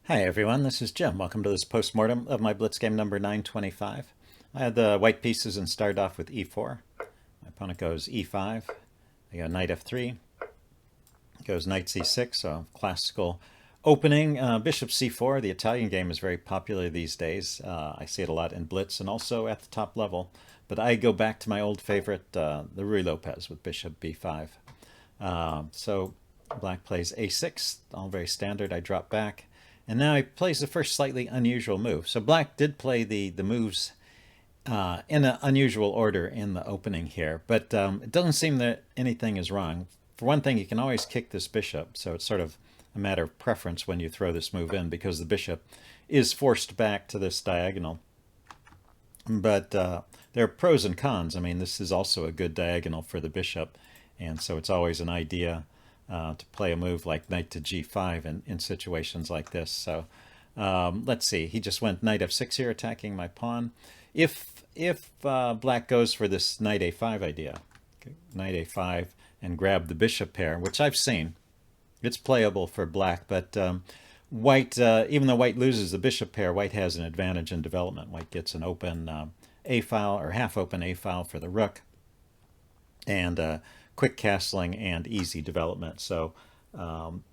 Hi everyone, this is Jim. Welcome to this postmortem of my Blitz game number 925. I had the white pieces and started off with e4. My opponent goes e5. I go knight f3. Goes knight c6, so classical opening. Bishop c4, the Italian game is very popular these days. I see it a lot in Blitz and also at the top level. But I go back to my old favorite, the Ruy Lopez with bishop b5. So black plays a6, all very standard. I drop back. And now he plays the first slightly unusual move. So black did play the moves in an unusual order in the opening here, but it doesn't seem that anything is wrong. For one thing, you can always kick this bishop, so it's sort of a matter of preference when you throw this move in because the bishop is forced back to this diagonal. But there are pros and cons. I mean, this is also a good diagonal for the bishop, and so it's always an idea to play a move like knight to g5 in situations like this. So let's see. He just went knight f6 here, attacking my pawn. If black goes for this knight a5 idea, okay, knight a5 and grab the bishop pair, which I've seen, it's playable for black, but white, even though white loses the bishop pair, white has an advantage in development. White gets an open a file or half open a file for the rook, and quick castling and easy development. So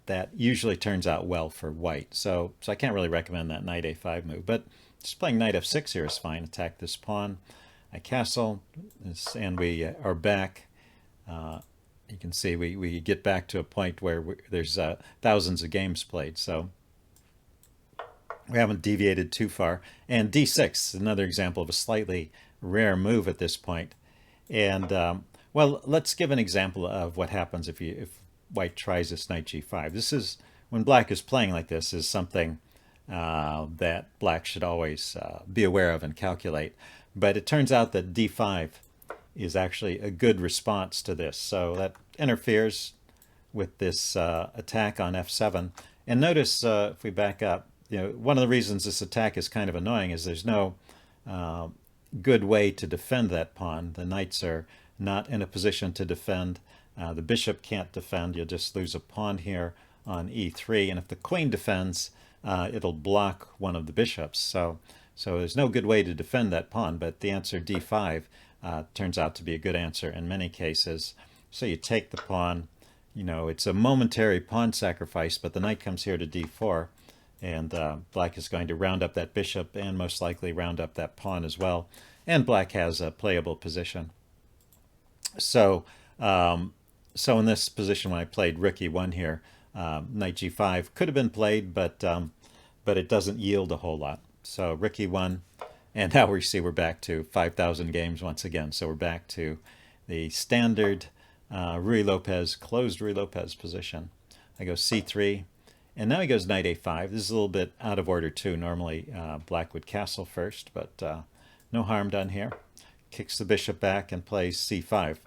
that usually turns out well for white. So I can't really recommend that knight a5 move, but just playing knight f6 here is fine. Attack this pawn. I castle, and we are back. You can see we get back to a point where there's thousands of games played. So we haven't deviated too far. And d6, another example of a slightly rare move at this point. And well, let's give an example of what happens if white tries this knight g5. This is, when black is playing like this, is something that black should always be aware of and calculate. But it turns out that d5 is actually a good response to this. So that interferes with this attack on f7. And notice, if we back up, one of the reasons this attack is kind of annoying is there's no good way to defend that pawn. The knights are not in a position to defend. The bishop can't defend. You'll just lose a pawn here on e3. And if the queen defends, it'll block one of the bishops. So there's no good way to defend that pawn, but the answer d5 turns out to be a good answer in many cases. So you take the pawn. It's a momentary pawn sacrifice, but the knight comes here to d4, and black is going to round up that bishop and most likely round up that pawn as well. And black has a playable position. So in this position, when I played rook e1 here, knight g5 could have been played, but it doesn't yield a whole lot. So rook e1, and now we see we're back to 5,000 games once again. So we're back to the standard Ruy Lopez, closed Ruy Lopez position. I go c3, and now he goes knight a5. This is a little bit out of order too. Normally black would castle first, but no harm done here. Kicks the bishop back and plays c5.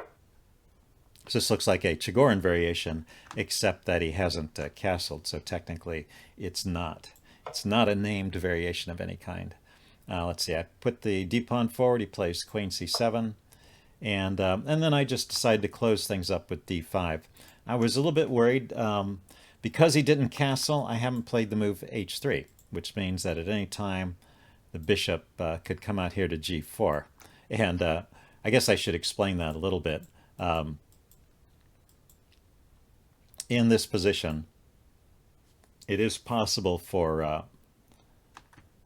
So this looks like a Chigorin variation, except that he hasn't castled, so technically it's not. It's not a named variation of any kind. Let's see, I put the d-pawn forward, he plays queen c7, and then I just decided to close things up with d5. I was a little bit worried. Because he didn't castle, I haven't played the move h3, which means that at any time the bishop could come out here to g4. And I guess I should explain that a little bit. In this position, it is possible for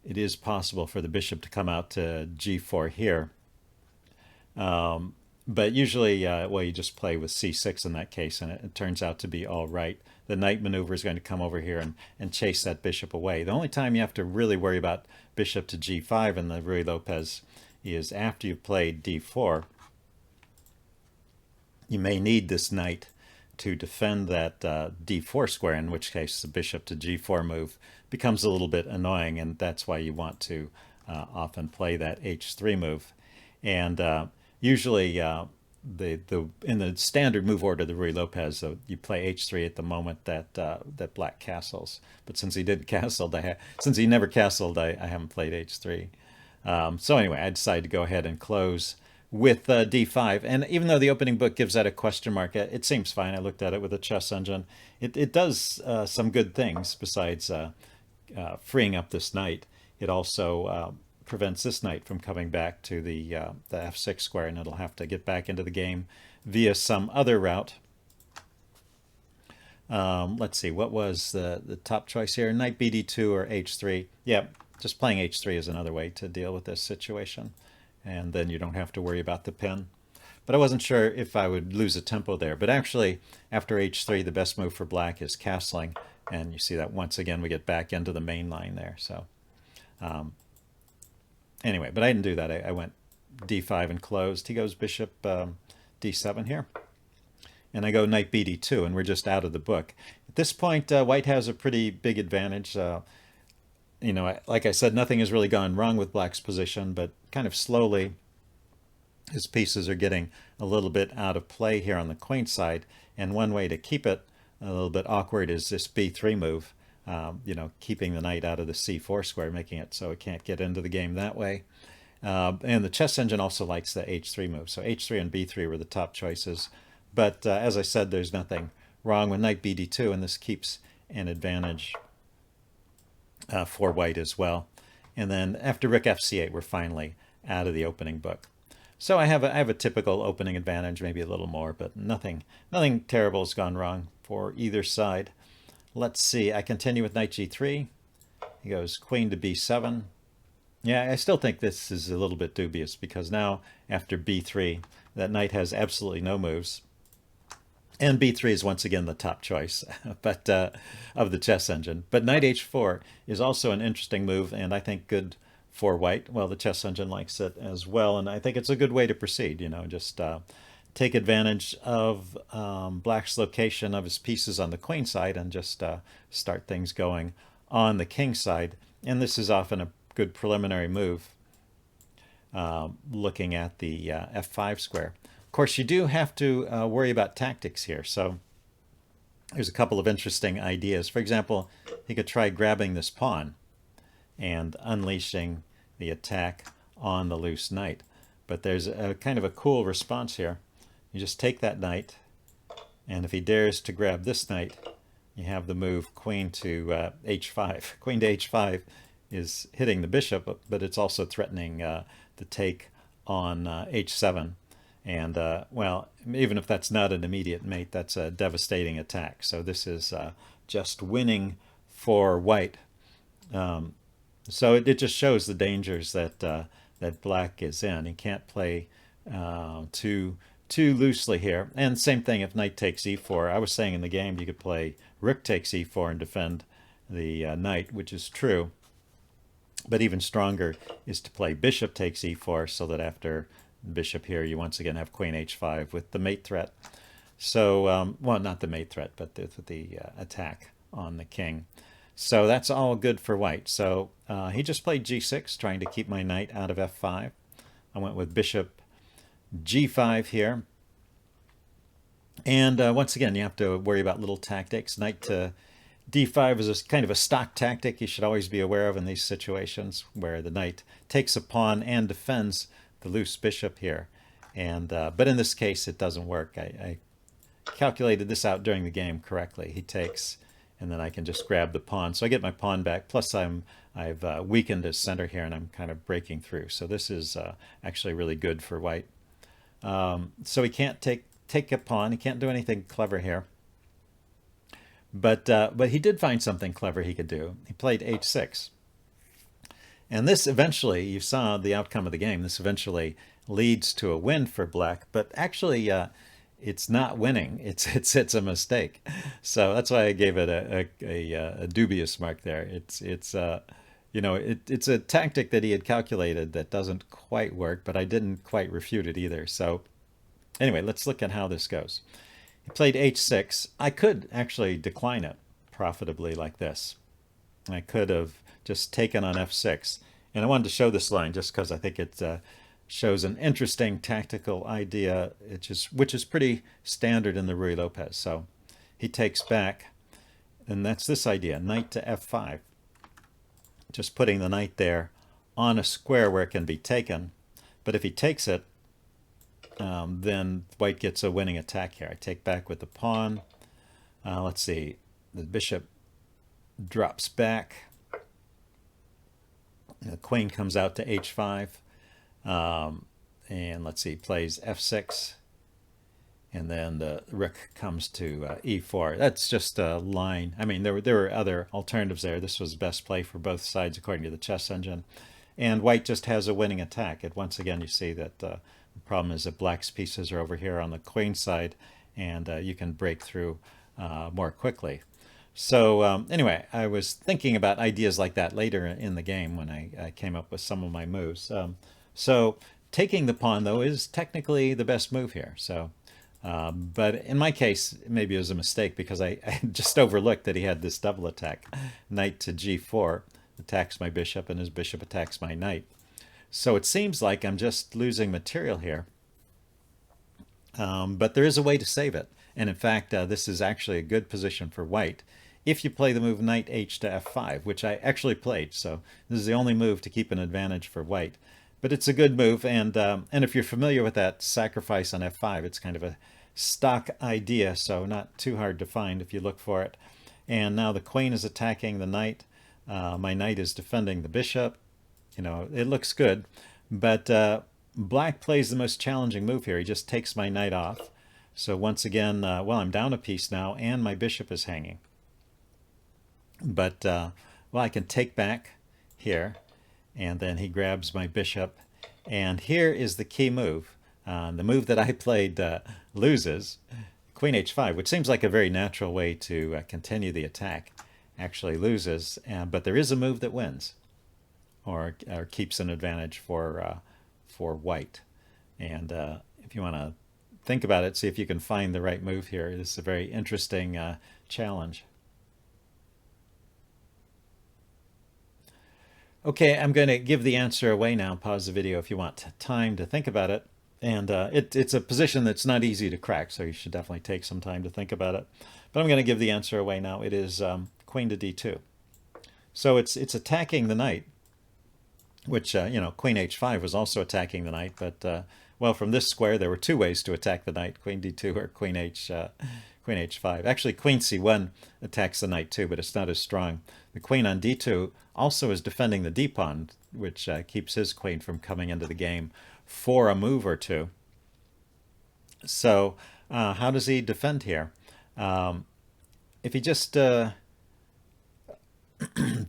the bishop to come out to g4 here. But usually, well, you just play with c6 in that case, and it turns out to be all right. The knight maneuver is going to come over here and chase that bishop away. The only time you have to really worry about bishop to g5 in the Ruy Lopez is after you've played d4. You may need this knight to defend that d4 square, in which case the bishop to g4 move becomes a little bit annoying, and that's why you want to often play that h3 move. And usually in the standard move order, the Ruy Lopez, you play h3 at the moment that black castles. But since he didn't castle, since he never castled, I haven't played h3. So anyway, I decided to go ahead and close with d5. And even though the opening book gives that a question mark, it seems fine. I looked at it with a chess engine. It does some good things besides freeing up this knight, it also prevents this knight from coming back to the f6 square, and it'll have to get back into the game via some other route. Let's see, what was the top choice here? Knight bd2 or h3. Yeah, just playing h3 is another way to deal with this situation, and then you don't have to worry about the pin. But I wasn't sure if I would lose a tempo there. But actually, after h3, the best move for black is castling, and you see that once again we get back into the main line there. So anyway, but I didn't do that. I went d5 and closed. He goes bishop d7 here. And I go knight bd2, and we're just out of the book. At this point, white has a pretty big advantage. You know, like I said, nothing has really gone wrong with black's position, but kind of slowly his pieces are getting a little bit out of play here on the queen side. And one way to keep it a little bit awkward is this b3 move, you know, keeping the knight out of the c4 square, making it so it can't get into the game that way. And the chess engine also likes the h3 move. So h3 and b3 were the top choices. But as I said, there's nothing wrong with knight bd2, and this keeps an advantage for white as well. And then after rook fc8, we're finally out of the opening book. So I have a typical opening advantage, maybe a little more, but nothing terrible has gone wrong for either side. Let's see, I continue with knight g3. He goes queen to b7. Yeah, I still think this is a little bit dubious, because now after b3, that knight has absolutely no moves. And b3 is once again the top choice but of the chess engine. But knight h4 is also an interesting move, and I think good for white. Well, the chess engine likes it as well, and I think it's a good way to proceed. You know, just take advantage of black's location of his pieces on the queen side and just start things going on the king side. And this is often a good preliminary move, looking at the f5 square. Of course, you do have to worry about tactics here. So there's a couple of interesting ideas. For example, he could try grabbing this pawn and unleashing the attack on the loose knight. But there's a kind of a cool response here. You just take that knight, and if he dares to grab this knight, you have the move queen to h5. Queen to h5 is hitting the bishop, but it's also threatening the take on h7. And, well, even if that's not an immediate mate, that's a devastating attack. So this is just winning for white. So it just shows the dangers that that black is in. He can't play too loosely here. And same thing if knight takes e4. I was saying in the game you could play rook takes e4 and defend the knight, which is true. But even stronger is to play bishop takes e4, so that after bishop here, you once again have queen h5 with the mate threat. So, well, not the mate threat, but the attack on the king. So that's all good for white. So he just played g6, trying to keep my knight out of f5. I went with bishop g5 here. And once again, you have to worry about little tactics. Knight to d5 is a kind of a stock tactic you should always be aware of in these situations, where the knight takes a pawn and defends the loose bishop here. And but in this case it doesn't work. I calculated this out during the game correctly. He takes, and then I can just grab the pawn, so I get my pawn back, plus I've weakened his center here, and I'm kind of breaking through. So this is actually really good for white. So he can't take a pawn. He can't do anything clever here, but he did find something clever he could do. He played h6. And this eventually, you saw the outcome of the game, this eventually leads to a win for black, but actually it's not winning. It's a mistake. So that's why I gave it a dubious mark there. It's you know, it's a tactic that he had calculated that doesn't quite work, but I didn't quite refute it either. So anyway, let's look at how this goes. He played h6. I could actually decline it profitably like this. I could have just taken on f6. And I wanted to show this line just because I think it shows an interesting tactical idea, which is pretty standard in the Ruy Lopez. So he takes back, and that's this idea, knight to f5. Just putting the knight there on a square where it can be taken. But if he takes it, then white gets a winning attack here. I take back with the pawn. Let's see, the bishop drops back. The queen comes out to h5, and let's see, plays f6, and then the rook comes to e4. That's just a line. I mean, there were other alternatives there. This was best play for both sides according to the chess engine. And white just has a winning attack. And once again, you see that the problem is that black's pieces are over here on the queen side, and you can break through more quickly. So anyway, I was thinking about ideas like that later in the game when I came up with some of my moves. So taking the pawn, though, is technically the best move here. So, but in my case, maybe it was a mistake because I just overlooked that he had this double attack. Knight to g4 attacks my bishop, and his bishop attacks my knight. So it seems like I'm just losing material here. But there is a way to save it. And in fact, this is actually a good position for white if you play the move knight h to f5, which I actually played. So this is the only move to keep an advantage for white. But it's a good move, and if you're familiar with that sacrifice on f5, it's kind of a stock idea, so not too hard to find if you look for it. And now the queen is attacking the knight. My knight is defending the bishop. You know, it looks good, but black plays the most challenging move here. He just takes my knight off. So once again, well, I'm down a piece now, and my bishop is hanging. But, well, I can take back here, and then he grabs my bishop. And here is the key move. The move that I played loses, queen h5, which seems like a very natural way to continue the attack, actually loses. But there is a move that wins, or keeps an advantage for white. And if you want to think about it, see if you can find the right move here. This is a very interesting challenge. Okay, I'm going to give the answer away now. Pause the video if you want time to think about it. And it's a position that's not easy to crack, so you should definitely take some time to think about it. But I'm going to give the answer away now. It is queen to d2. So it's attacking the knight, which, you know, queen h5 was also attacking the knight. But, well, from this square, there were two ways to attack the knight, queen d2 or queen h5. Actually, queen c1 attacks the knight too, but it's not as strong. The queen on d2 also is defending the d-pawn, which keeps his queen from coming into the game for a move or two. So how does he defend here? If he just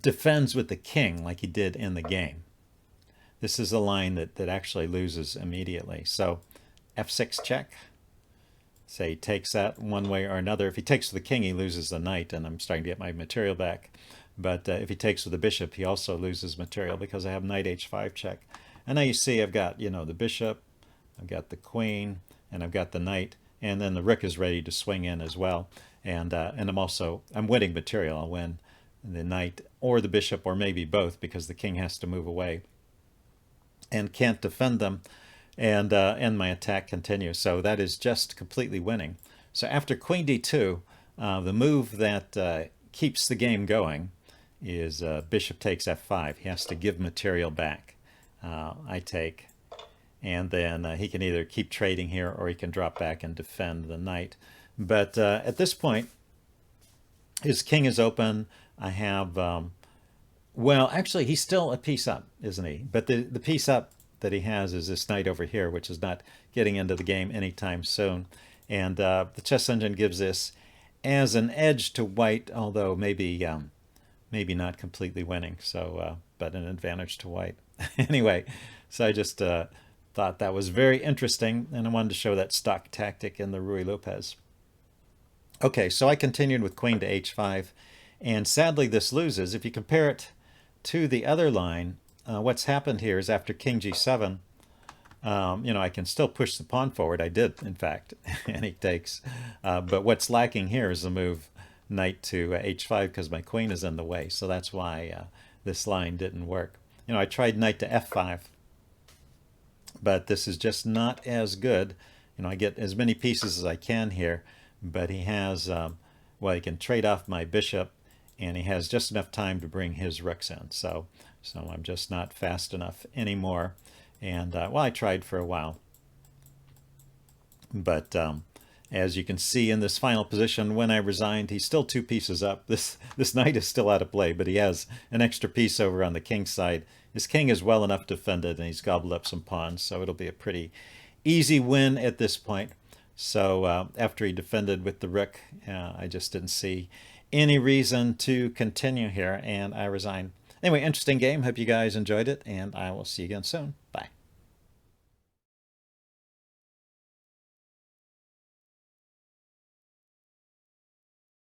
defends with the king like he did in the game, this is a line that actually loses immediately. So f6 check. Say he takes that one way or another. If he takes with the king, he loses the knight, and I'm starting to get my material back. But if he takes with the bishop, he also loses material because I have knight h5 check. And now you see I've got, you know, the bishop, I've got the queen, and I've got the knight, and then the rook is ready to swing in as well. And I'm winning material. I'll win the knight or the bishop, or maybe both, because the king has to move away and can't defend them. And my attack continues. So that is just completely winning. So after queen d2, the move that keeps the game going is bishop takes f5. He has to give material back. I take, and then he can either keep trading here, or he can drop back and defend the knight. But at this point, his king is open. I have, well, actually, he's still a piece up, isn't he? But the piece up that he has is this knight over here, which is not getting into the game anytime soon. And the chess engine gives this as an edge to white, although maybe not completely winning. So, but an advantage to white. Anyway, so I just thought that was very interesting, and I wanted to show that stock tactic in the Ruy Lopez. Okay, so I continued with queen to h5, and sadly this loses. If you compare it to the other line, what's happened here is after king g7, you know, I can still push the pawn forward. I did, in fact, and he takes. But what's lacking here is the move knight to h5 because my queen is in the way. So that's why this line didn't work. You know, I tried knight to f5, but this is just not as good. You know, I get as many pieces as I can here, but he has, well, he can trade off my bishop, and he has just enough time to bring his rooks in. So I'm just not fast enough anymore. And, well, I tried for a while. But As you can see in this final position, when I resigned, he's still 2 pieces up. This knight is still out of play, but he has an extra piece over on the king side. His king is well enough defended, and he's gobbled up some pawns, so it'll be a pretty easy win at this point. So after he defended with the rook, I just didn't see any reason to continue here, and I resigned. Anyway, interesting game. Hope you guys enjoyed it, and I will see you again soon.